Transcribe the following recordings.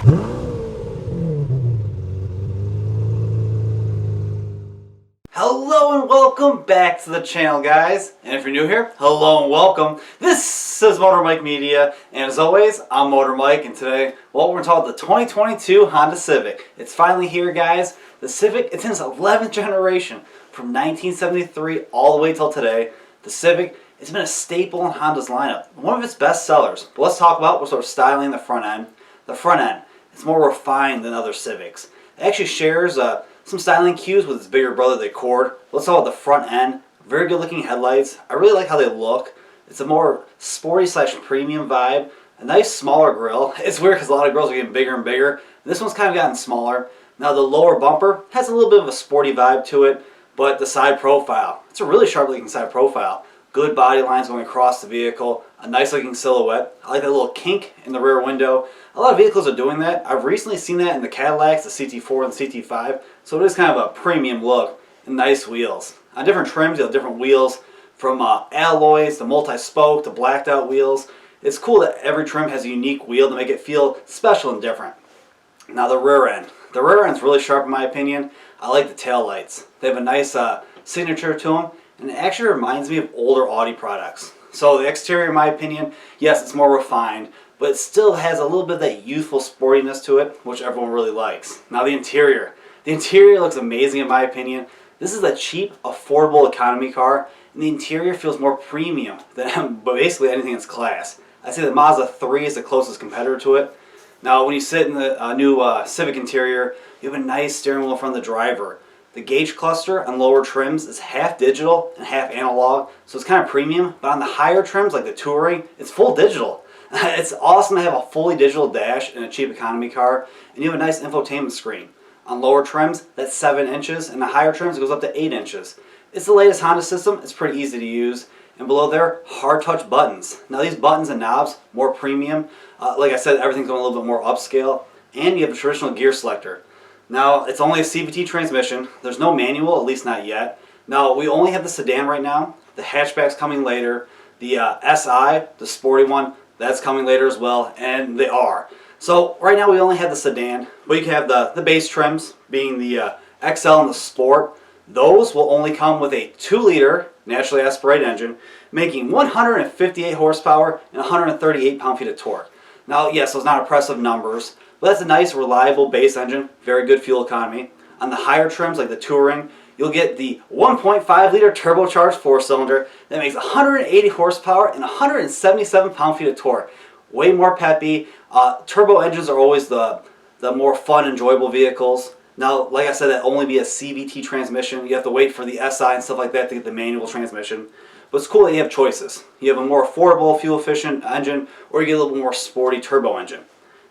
Hello and welcome back to the channel, guys. And if you're new here, hello and welcome. This is Motor Mike Media, and as always, I'm Motor Mike, and today, well, we're going to talk about the 2022 Honda Civic. It's finally here, guys. The Civic, it's in its 11th generation, from 1973 all the way till today. The Civic, it's been a staple in Honda's lineup, one of its best sellers. But let's talk about what sort of styling the front end. The front end, it's more refined than other Civics. It actually shares some styling cues with its bigger brother, the Accord. Let's talk about the front end. Very good looking headlights. I really like how they look. It's a more sporty / premium vibe. A nice smaller grille. It's weird because a lot of grills are getting bigger and bigger. This one's kind of gotten smaller. Now the lower bumper has a little bit of a sporty vibe to it, but the side profile, it's a really sharp looking side profile. Good body lines going across the vehicle. A nice looking silhouette. I like that little kink in the rear window. A lot of vehicles are doing that. I've recently seen that in the Cadillacs, the CT4 and the CT5. So it is kind of a premium look and nice wheels. On different trims, you have different wheels from alloys to multi-spoke to blacked out wheels. It's cool that every trim has a unique wheel to make it feel special and different. Now the rear end. The rear end's really sharp in my opinion. I like the tail lights. They have a nice signature to them, and it actually reminds me of older Audi products. So the exterior, in my opinion, yes, it's more refined, but it still has a little bit of that youthful sportiness to it, which everyone really likes. Now the interior. The interior looks amazing in my opinion. This is a cheap, affordable economy car, and the interior feels more premium than basically anything in its class. I'd say the Mazda 3 is the closest competitor to it. Now when you sit in the new Civic interior, you have a nice steering wheel in front of the driver. The gauge cluster on lower trims is half digital and half analog, so it's kind of premium, but on the higher trims like the Touring, it's full digital. It's awesome to have a fully digital dash in a cheap economy car, and you have a nice infotainment screen. On lower trims, that's 7 inches, and the higher trims, it goes up to 8 inches. It's the latest Honda system, it's pretty easy to use, and below there, hard touch buttons. Now these buttons and knobs, more premium. Like I said, everything's going a little bit more upscale, and you have a traditional gear selector. Now, it's only a CVT transmission. There's no manual, at least not yet. Now, we only have the sedan right now. The hatchback's coming later. The SI, the sporty one, that's coming later as well, and they are. So, right now we only have the sedan, but you can have the base trims, being the XL and the Sport. Those will only come with a 2-liter naturally aspirated engine, making 158 horsepower and 138 pound-feet of torque. Now, yes, those are not impressive numbers, but that's a nice, reliable base engine, very good fuel economy. On the higher trims, like the Touring, you'll get the 1.5-liter turbocharged 4-cylinder that makes 180 horsepower and 177 pound-feet of torque. Way more peppy. Turbo engines are always the more fun, enjoyable vehicles. Now, like I said, that'll only be a CVT transmission. You have to wait for the SI and stuff like that to get the manual transmission. But it's cool that you have choices. You have a more affordable, fuel-efficient engine, or you get a little bit more sporty turbo engine.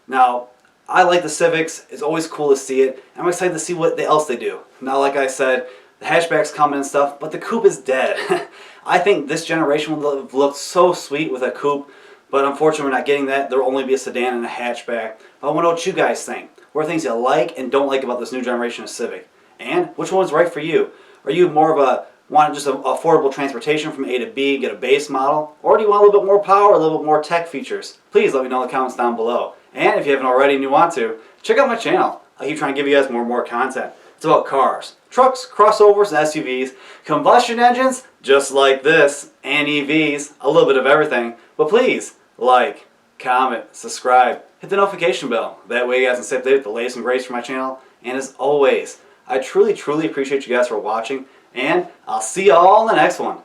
Now, I like the Civics. It's always cool to see it. I'm excited to see what else they do. Now, like I said, the hatchback's coming and stuff, but the coupe is dead. I think this generation would have looked so sweet with a coupe, but unfortunately we're not getting that. There will only be a sedan and a hatchback. But I want to know what you guys think. What are things you like and don't like about this new generation of Civic? And which one's right for you? Are you more of a want just an affordable transportation from A to B, get a base model? Or do you want a little bit more power, a little bit more tech features? Please let me know in the comments down below. And if you haven't already and you want to, check out my channel. I keep trying to give you guys more and more content. It's about cars, trucks, crossovers, and SUVs, combustion engines, just like this, and EVs, a little bit of everything. But please, like, comment, subscribe, hit the notification bell. That way you guys can stay updated with the latest and greatest from my channel. And as always, I truly, truly appreciate you guys for watching, and I'll see you all in the next one.